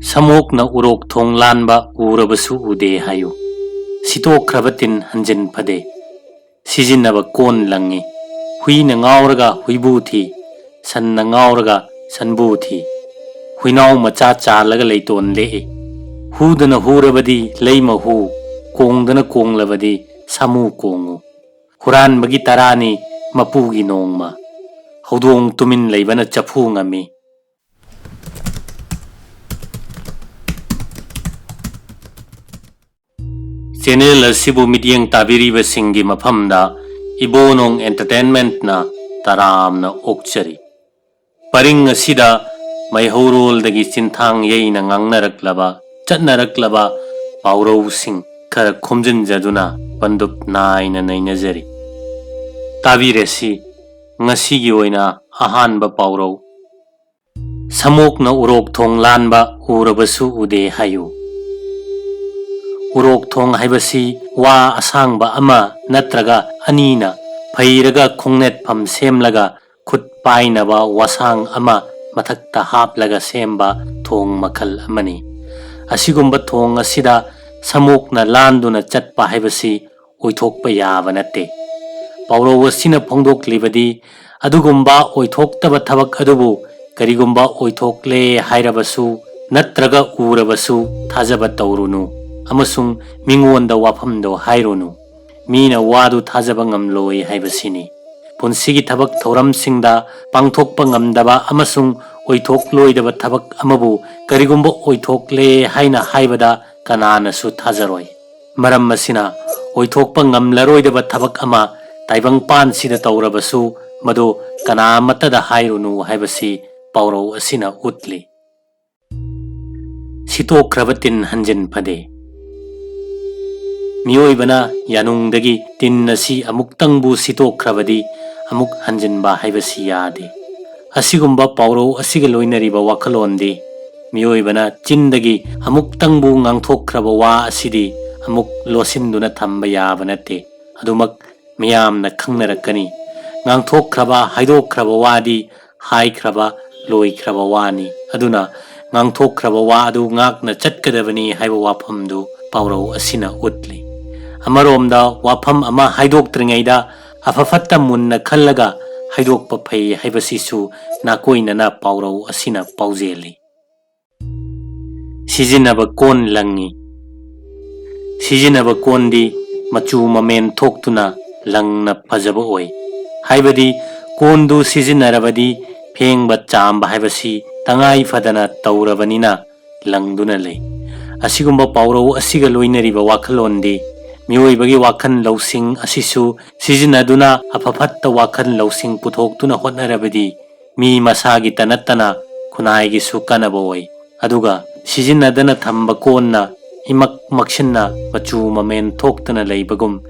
Samokna urok thong lanba urabasu ude hayu. Sitokrabatin hanjin pade. Sijinaba kon langi. Hui na ngauraga huibu thi. San na ngauraga sanbu thi. Huinaw macha chalaga leiton lee. Hudana hurabadi leima hu. Kongdana konglabadi samu kongu. Huran bagi tarani mapugi nongma. Haudong tumin leibana chapu ngami. Channel asibu midyang tabiriba singi maphamda Ibonong Entertainment na taram na okchari. Paring asida may horol dagi sinthang yay na ngangnaraklaba chatnaraklaba pauraw sing kara khomjin jaduna pandup nai na nainajari. Tabirasi ngasigi oina ahanba pauraw. Samok na urok thong lanba urabasu ude hayu. Urok thong haibasi wa asangba ama natraga anina phairaga khongnet pham semlaga khut painaba wasang ama mathakta haplaga semba thong makhal amani. Asigumba thong asida samokna landuna chatpa haibasi oithokpa yaba natte. Pauraw asina phongdoklibadi adugumba oithoktaba thabak adubu karigumba oithokle hairabasu natraga urabasu thajaba taurunu. Amasung mingonda wafamdo haironu. Mina wadu thajaba ngamloi haibasini. Punsigi thabak thoram singda pangthokpa ngamdaba amasung oithokloidaba thabak amabu karigumba oithokle haina haibada kananasu thajaroi. Maram masina oithokpa ngamlaroidaba thabak ama taibangpan sida taurabasu madu kanamatada haironu haibasi pauraw asina utli. Sitokrabatin hanjin pade. Miyoibana yanungdagi tinnasi amuktangbu sitokrabadi amuk hanjinba haibasi yade. Asigumba pauraw asiga loinariba wakalonde. Miyoibana chindagi amuktangbu ngangthokraba wa asidi amuk losinduna thamba yaba natte. Adumak miyamna khangnarakani. Ngangthokraba haidokraba wadi haikraba loikraba wani. Aduna ngangthokraba wa adu ngakna chatkadabani haiba wafamdu pauraw asina utli. Amaromda wafam ama haidoktringaida afafatta munna khallaga haidokpa phai haibasisu nakoinana pauraw asina paujeli. Sijinaba kon langi. Sijinaba kondi machu mamen thoktuna langna phajaba oi. Haibadi kondu sijinarabadi phengba chamba haibasi tangai fadana taurabanina langduna lei. Asigumba pauraw asiga loinariba wakalondi Miyoibagi wakan lausing asisu sijinaduna apapatta wakan lausing puthokduna hotnarabadi mi masagi tanatana kunaigi su kanaboi. Aduga sijinadana thamba konna imak makshinna machu mamen thoktana leibagum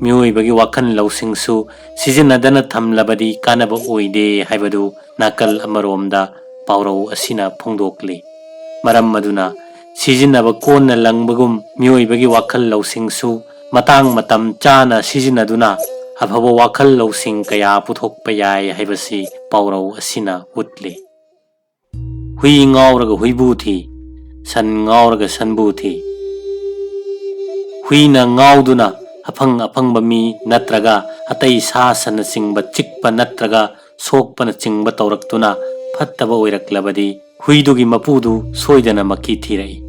miyoibagi wakan lausing su sijinadana thamlabadi kanaba oide haibadu nakal amaromda pauraw asina phongdokli. Maram maduna sijinaba konna langbagum miyoibagi wakal lausing su matang matam chana sijinaduna afaba wakal lausing kaya puthokpa yai haibasi pauraw asina utli. Hui ngauraga huibu thi, san ngauraga sanbu thi. Hui na ngauduna apangba mi natraga atai sa sana singba chikpa natraga sokpa na chingba tauraktuna phattaba oiraklabadi huidugi mapudu soidana maki thirai.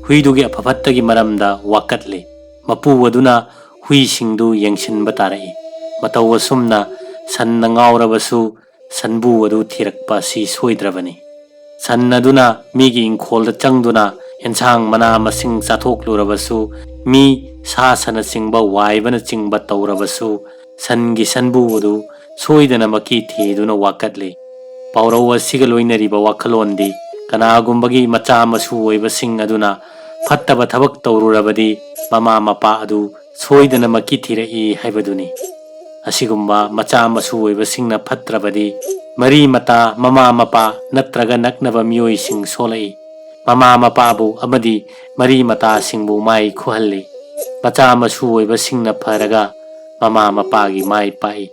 Huidugi apapattagi maramda wakatle. Mapu aduna hui singdu yengshinba tarai. Matau asumna sanna ngaurabasu sanbu adu thirakpa si soidrabani. Sannaduna migi ingkholda changduna ensang mana masing sathoklurabasu mi sa sana singba waibana chingba taurabasu sangi sanbu adu soidana maki thiduna wakatle. Pauraw asiga loinariba wakalondi kanagumbagi macha masu oiba sing aduna fattaba thabak taururabadi mama mapa adu soidana maki thirai haibaduni. Asigumba macha masu oiba singna phatrabadi mari mata mama mapa natraga naknaba miyoi sing solai. Mama mapa bu amadi mari mata singbu mai khuhalli. Macha masu oiba singna pharaga mama mapa gi mai pai.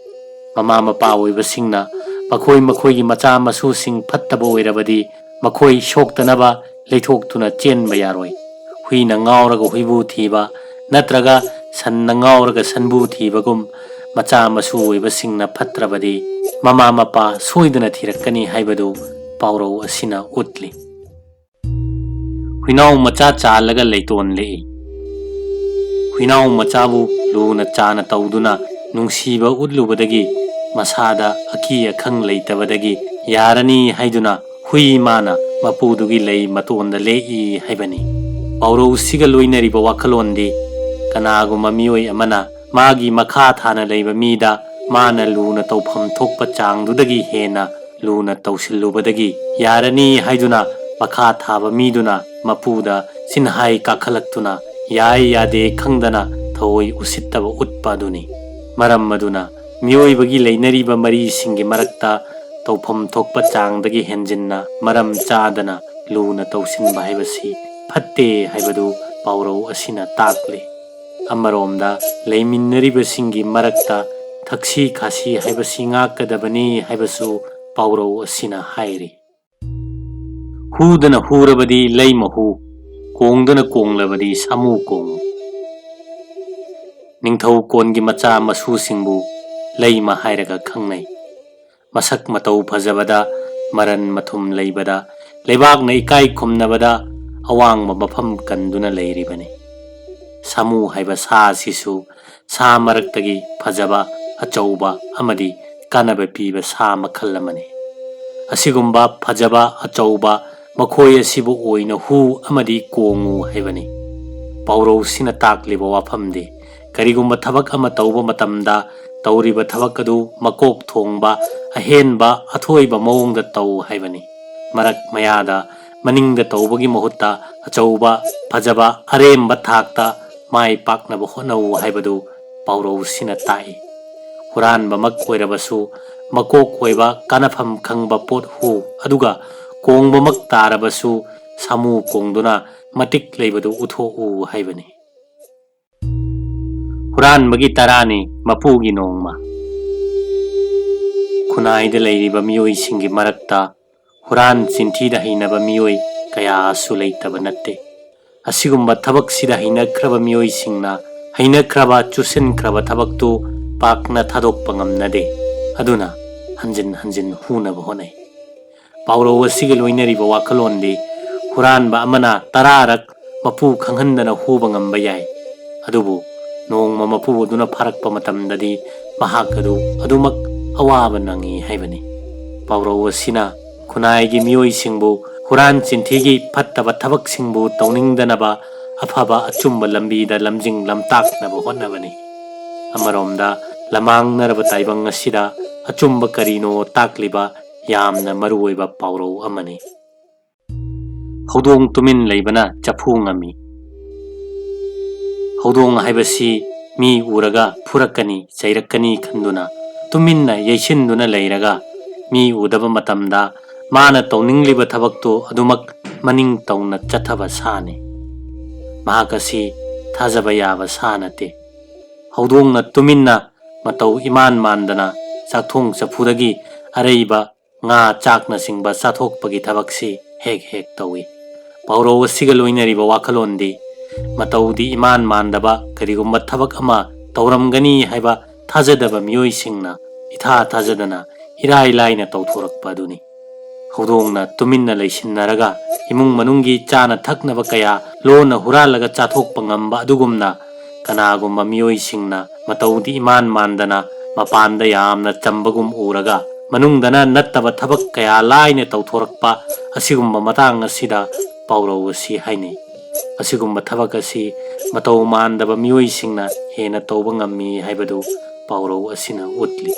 Mama mapa oiba singna makhoi gi macha masu sing phattaba oirabadi makhoi shoktanaba ꯂꯩꯊꯣꯛꯇꯨꯅ ꯆꯦꯟꯕ ꯌꯥꯔꯣꯏ꯫ ꯍꯨꯏꯅ ꯉꯥꯎꯔꯒ ꯍꯨꯏꯕꯨ ꯊꯤꯕ ꯅꯠꯇ꯭ꯔꯒ ꯁꯟꯅ ꯉꯥꯎꯔꯒ ꯁꯟꯕꯨ ꯊꯤꯕꯒꯨꯝ ꯃꯆꯥ ꯃꯁꯨ ꯑꯣꯏꯕꯁꯤꯡꯅ ꯐꯠꯇ꯭ꯔꯕꯗꯤ ꯃꯃꯥ ꯃꯄꯥ ꯁꯣꯏꯗꯅ ꯊꯤꯔꯛꯀꯅꯤ ꯍꯥꯏꯕꯗꯨ ꯄꯥꯎꯔꯧ ꯑꯁꯤꯅ ꯎꯠꯂꯤ꯫ ꯍꯨꯏꯅꯥꯎ ꯃꯆꯥ ꯆꯥꯜꯂꯒ ꯂꯩꯇꯣꯟ ꯂꯦꯛꯏ꯫ ꯍꯨꯏꯅꯥꯎ ꯃꯆꯥꯕꯨ ꯂꯨꯅ ꯆꯥꯅ ꯇꯧꯗꯨꯅ ꯅꯨꯡꯁꯤꯕ ꯎꯠꯂꯨꯕꯗꯒꯤ ꯃꯁꯥꯗ ꯑꯀꯤ ꯑꯈꯪ ꯂꯩꯇꯕꯗꯒꯤ ꯌꯥꯔꯅꯤ ꯍꯥꯏꯗꯨꯅ ꯍꯨꯏ ꯃꯥꯅ ꯃꯄꯨꯗꯨꯒꯤ ꯂꯩ ꯃꯇꯣꯟꯗ ꯂꯦꯛꯏ ꯍꯥꯏꯕꯅꯤ꯫ ꯄꯥꯎꯔꯧꯁꯤꯒ ꯂꯣꯏꯅꯔꯤꯕ ꯋꯥꯈꯜꯂꯣꯟꯗꯤ ꯀꯅꯥꯒꯨꯝꯕ ꯃꯤꯑꯣꯏ ꯑꯃꯅ ꯃꯥꯒꯤ ꯃꯈꯥ ꯊꯥꯅ ꯂꯩꯕ ꯃꯤꯗ ꯃꯥꯅ ꯂꯨꯅ ꯇꯧꯐꯝ ꯊꯣꯛꯄ ꯆꯥꯡꯗꯨꯗꯒꯤ ꯍꯦꯟꯅ ꯂꯨꯅ ꯇꯧꯁꯤꯜꯂꯨꯕꯗꯒꯤ ꯌꯥꯔꯅꯤ ꯍꯥꯏꯗꯨꯅ ꯃꯈꯥ ꯊꯥꯕ ꯃꯤꯗꯨꯅ ꯃꯄꯨꯗ ꯆꯤꯟꯍꯥꯏ ꯀꯥꯈꯠꯂꯛꯇꯨꯅ ꯌꯥꯏ ꯌꯥꯗꯦ ꯈꯪꯗꯅ ꯊꯑꯣꯏ ꯎꯁꯤꯠꯇꯕ ꯎꯠꯄ ꯑꯗꯨꯅꯤ꯫ ꯃꯔꯝ ꯑꯗꯨꯅ ꯃꯤꯑꯣꯏꯕꯒꯤ ꯂꯩꯅꯔꯤꯕ ꯃꯔꯤꯁꯤꯡꯒꯤ ꯃꯔꯛꯇ ꯇꯧꯐꯝ ꯊꯣꯛꯄ ꯆꯥꯡꯗꯒꯤ ꯍꯦꯟꯖꯤꯟꯅ ꯃꯔꯝ ꯆꯥꯗꯅ ꯂꯨꯅ ꯇꯧꯁꯤꯟꯕ ꯍꯥꯏꯕꯁꯤ ꯐꯠꯇꯦ ꯍꯥꯏꯕꯗු ꯄꯥꯎꯔꯧ ꯑꯁꯤꯅ ꯇꯥꯛꯂꯤ꯫ ꯑꯃꯔꯣꯝꯗ ꯂꯩꯃꯤꯟꯅꯔꯤꯕꯁꯤꯡꯒꯤ ꯃꯔꯛꯇ ꯊꯛꯁꯤ ꯈꯥꯁꯤ ꯍꯥꯏꯕꯁꯤ ꯉꯥꯛꯀꯗꯕꯅꯤ ꯍꯥꯏꯕꯁꯨ ꯄꯥꯎꯔꯧ ꯑꯁꯤꯅ ꯍꯥꯏꯔꯤ꯫ ꯍꯨꯗꯅ ꯍꯨꯔꯕꯗꯤ ꯂꯩꯃ ꯍꯨ, ꯀꯣꯡꯗꯅ ꯀꯣꯡꯂꯕꯗꯤ ꯁꯥꯃꯨ ꯀꯣꯡꯉꯨ꯫ ꯅꯤꯡꯊꯧ ꯀꯣꯟꯒꯤ ꯃꯆꯥ ꯃꯁꯨꯁꯤꯡꯕꯨ ꯂꯩꯃ ꯍꯥꯏꯔꯒ ꯈꯪꯅꯩ꯫ ꯃꯁꯛ ꯃꯇꯧ ꯐꯖꯕꯗ, ꯃꯔꯟ ꯃꯊꯨꯝ ꯂꯩꯕꯗ, ꯂꯩꯕꯥꯛꯅ ꯏꯀꯥꯏ ꯈꯨꯝꯅꯕꯗ ꯑꯋꯥꯡꯕ ꯃꯐꯝ ꯀꯟꯗꯨꯅ ꯂꯩꯔꯤꯕꯅꯤ꯫ ꯁꯥꯃꯨ ꯍꯥꯏꯕ ꯁꯥ ꯑꯁꯤꯁꯨ ꯁꯥ ꯃꯔꯛꯇꯒꯤ ꯐꯖꯕ, ꯑꯆꯧꯕ ꯑꯃꯗꯤ ꯀꯥꯟꯅꯕ ꯄꯤꯕ ꯁꯥ ꯃꯈꯜ ꯑꯃꯅꯤ꯫ ꯑꯁꯤꯒꯨꯝꯕ ꯐꯖꯕ ꯑꯆꯧꯕ ꯃꯈꯣꯏ ꯑꯁꯤꯕꯨ ꯑꯣꯏꯅ ꯍꯨ ꯑꯃꯗꯤ ꯀꯣꯡꯉꯨ ꯍꯥꯏꯕꯅꯤ꯫ ꯄꯥꯎꯔꯧꯁꯤꯅ ꯇꯥꯛꯂꯤꯕ ꯋꯥꯐꯝꯗꯤ ꯀꯔꯤꯒꯨꯝꯕ ꯊꯕꯛ ꯑꯃ ꯇꯧꯕ ꯃꯇꯝꯗ ꯇꯧꯔꯤꯕ ꯊꯕꯛ ꯑꯗꯨ ꯃꯀꯣꯛ ꯊꯣꯡꯕ, ꯑꯍꯦꯟꯕ, ꯑꯊꯣꯏꯕ ꯃꯑꯣꯡꯗ ꯇꯧ ꯍꯥꯏꯕꯅꯤ꯫ ꯃꯔꯛ ꯃꯌꯥꯗ ꯃꯅꯤꯡꯗ ꯇꯧꯕꯒꯤ ꯃꯍꯨꯠꯇ ꯑꯆꯧꯕ, ꯐꯖꯕ, ꯑꯔꯦꯝꯕ ꯊꯥꯛꯇ ꯃꯥꯏ ꯄꯥꯛꯅꯕ ꯍꯣꯠꯅꯧ ꯍꯥꯏꯕꯗු ꯄꯥꯎꯔꯧꯁꯤꯅ ꯇꯥꯛꯏ꯫ ꯍꯨꯔꯥꯟꯕꯃꯛ ꯑꯣꯏꯔꯕꯁꯨ ꯃꯀꯣꯛ ꯑꯣꯏꯕ ꯀꯥꯟꯅꯐꯝ ꯈꯪꯕ ꯄꯣꯠ ꯍꯨ, ꯑꯗꯨꯒ ꯀꯣꯡꯕꯃꯛ ꯇꯥꯔꯕꯁꯨ ꯁꯥꯃꯨ ꯀꯣꯡꯗꯨꯅ ꯃꯇꯤꯛ ꯂꯩꯕꯗꯨ ꯎꯠꯊꯣꯛꯎ ꯍꯥꯏꯕꯅꯤ꯫ ꯍꯨꯔꯥꯟꯕꯒꯤ ꯇꯔꯥꯅꯤ ꯃꯄꯨꯒꯤ ꯅꯣꯡꯃ꯫ ꯈꯨꯟꯅꯥꯏꯗ ꯂꯩꯔꯤꯕ ꯃꯤꯑꯣꯏꯁꯤꯡꯒꯤ ꯃꯔꯛꯇ ꯍꯨꯔꯥꯟ ꯆꯤꯟꯊꯤꯗ ꯍꯩꯅꯕ ꯃꯤꯑꯣꯏ ꯀꯌꯥꯁꯨ ꯂꯩꯇꯕ ꯅꯠꯇꯦ꯫ ꯑꯁꯤꯒꯨꯝꯕ ꯊꯕꯛꯁꯤꯗ ꯍꯩꯅꯈ꯭ꯔꯕ ꯃꯤꯑꯣꯏꯁꯤꯡꯅ ꯍꯩꯅꯈ꯭ꯔꯕ ꯆꯨꯁꯤꯟꯈ꯭ꯔꯕ ꯊꯕꯛꯇꯨ ꯄꯥꯛꯅ ꯊꯥꯗꯣꯛꯄ ꯉꯝꯅꯗꯦ꯫ ꯑꯗꯨꯅ ꯍꯟꯖꯤꯟ ꯍꯟꯖꯤꯟ ꯍꯨꯅꯕ ꯍꯣꯠꯅꯩ꯫ ꯄꯥꯎꯔꯧ ꯑꯁꯤꯒ ꯂꯣꯏꯅꯔꯤꯕ ꯋꯥꯈꯜꯂꯣꯟꯗꯤ ꯍꯨꯔꯥꯟꯕ ꯑꯃꯅ 10ꯔꯛ ꯃꯄꯨ ꯈꯪꯍꯟꯗꯅ ꯍꯨꯕ ꯉꯝꯕ ꯌꯥꯏ, ꯑꯗꯨꯕꯨ ꯅꯣꯡꯃ ꯃꯄꯨ ꯑꯗꯨꯅ ꯐꯥꯔꯛꯄ ꯃꯇꯝꯗꯗꯤ ꯃꯍꯥꯛ ꯑꯗꯨ ꯑꯗꯨꯃꯛ ꯑꯋꯥꯕ ꯅꯪꯏ ꯍꯥꯏꯕꯅꯤ꯫ ꯄꯥꯎꯔꯧ ꯑꯁꯤꯅ ꯈꯨꯟꯅꯥꯏꯒꯤ ꯃꯤꯑꯣꯏꯁꯤꯡꯕꯨ ꯍꯨꯔꯥꯟ ꯆꯤꯟꯊꯤꯒꯤ ꯐꯠꯇꯕ ꯊꯕꯛꯁꯤꯡꯕꯨ ꯇꯧꯅꯤꯡꯗꯅꯕ ꯑꯐꯕ ꯑꯆꯨꯝꯕ ꯂꯝꯕꯤꯗ ꯂꯝꯖꯤꯡ ꯂꯝꯇꯥꯛꯅꯕ ꯍꯣꯠꯅꯕꯅꯤ꯫ ꯑꯃꯔꯣꯝꯗ ꯂꯝꯃꯥꯡꯅꯔꯕ ꯇꯥꯏꯕꯪ ꯑꯁꯤꯗ ꯑꯆꯨꯝꯕ ꯀꯔꯤꯅꯣ ꯇꯥꯛꯂꯤꯕ ꯌꯥꯝꯅ ꯃꯔꯨꯑꯣꯏꯕ ꯄꯥꯎꯔꯧ ꯑꯃꯅꯤ꯫ ꯍꯧꯗꯣꯡ ꯇꯨꯃꯤꯟ ꯂꯩꯕꯅ ꯆꯐꯨ ꯉꯝꯃꯤ꯫ ꯍꯧꯗꯣꯡ ꯍꯥꯏꯕꯁꯤ ꯃꯤ ꯎꯔꯒ ꯐꯨꯔꯛꯀꯅꯤ, ꯆꯩꯔꯛꯀꯅꯤ ꯈꯟꯗꯨꯅ ꯇꯨꯃꯤꯟꯅ ꯌꯩꯁꯤꯟꯗꯨꯅ ꯂꯩꯔꯒ ꯃꯤ ꯎꯗꯕ ꯃꯇꯝꯗ ꯃꯥꯅ ꯇꯧꯅꯤꯡꯂꯤꯕ ꯊꯕꯛꯇꯨ ꯑꯗꯨꯃꯛ ꯃꯅꯤꯡ ꯇꯧꯅ ꯆꯠꯊꯕ ꯁꯥꯅꯤ꯫ ꯃꯍꯥꯛ ꯑꯁꯤ ꯊꯥꯖꯕ ꯌꯥꯕ ꯁꯥ ꯅꯠꯇꯦ꯫ ꯍꯧꯗꯣꯡꯅ ꯇꯨꯃꯤꯟꯅ ꯃꯇꯧ ꯏꯃꯥꯟ ꯃꯥꯟꯗꯅ ꯆꯥꯛꯊꯣꯡ ꯆꯐꯨꯗꯒꯤ ꯑꯔꯩꯕ ꯉꯥ ꯆꯥꯛꯅꯆꯤꯡꯕ ꯆꯥꯊꯣꯛꯄꯒꯤ ꯊꯕꯛꯁꯤ ꯍꯦꯛ ꯍꯦꯛ ꯇꯧꯏ꯫ ꯄꯥꯎꯔꯧ ꯑꯁꯤꯒ ꯂꯣꯏꯅꯔꯤꯕ ꯋꯥꯈꯜꯂꯣꯟꯗꯤ ꯃꯇꯧꯗꯤ ꯏꯃꯥꯟ ꯃꯥꯟꯗꯕ ꯀꯔꯤꯒꯨꯝꯕ ꯊꯕꯛ ꯑꯃ ꯇꯧꯔꯝꯒꯅꯤ ꯍꯥꯏꯕ ꯊꯥꯖꯗꯕ ꯃꯤꯑꯣꯏꯁꯤꯡꯅ ꯏꯊꯥ ꯊꯥꯖꯗꯅ ꯏꯔꯥꯏ ꯂꯥꯏꯅ ꯇꯧꯊꯣꯔꯛꯄ ꯑꯗꯨꯅꯤ꯫ ꯍꯧꯗꯣꯡꯅ ꯇꯨꯃꯤꯟꯅ ꯂꯩꯁꯤꯟꯅꯔꯒ ꯏꯃꯨꯡ ꯃꯅꯨꯡꯒꯤ ꯆꯥꯅ ꯊꯛꯅꯕ ꯀꯌꯥ ꯂꯣꯟꯅ ꯍꯨꯔꯥꯜꯂꯒ ꯆꯥꯊꯣꯛꯄ ꯉꯝꯕ ꯑꯗꯨꯒꯨꯝꯅ ꯀꯅꯥꯒꯨꯝꯕ ꯃꯤꯑꯣꯏꯁꯤꯡꯅ ꯃꯇꯧꯗꯤ ꯏꯃꯥꯟ ꯃꯥꯟꯗꯅ ꯃꯄꯥꯟꯗ ꯌꯥꯝꯅ ꯆꯝꯕꯒꯨꯝ ꯎꯔꯒ ꯃꯅꯨꯡꯗꯅ ꯅꯠꯇꯕ ꯊꯕꯛ ꯀꯌꯥ ꯂꯥꯏꯅ ꯇꯧꯊꯣꯔꯛꯄ ꯑꯁꯤꯒꯨꯝꯕ ꯃꯇꯥꯡ ꯑꯁꯤꯗ ꯄꯥꯎꯔꯧ ꯑꯁꯤ ꯍꯥꯏꯅꯩ꯫ ꯑꯁꯤꯒꯨꯝꯕ ꯊꯕꯛ ꯑꯁꯤ ꯃꯇꯧ ꯃꯥꯟꯗꯕ ꯃꯤꯑꯣꯏꯁꯤꯡꯅ ꯍꯦꯟꯅ ꯇꯧꯕ ꯉꯝꯃꯤ ꯍꯥꯏꯕꯗꯨ ꯄꯥꯎꯔꯧ ꯑꯁꯤꯅ ꯎꯠꯂꯤ꯫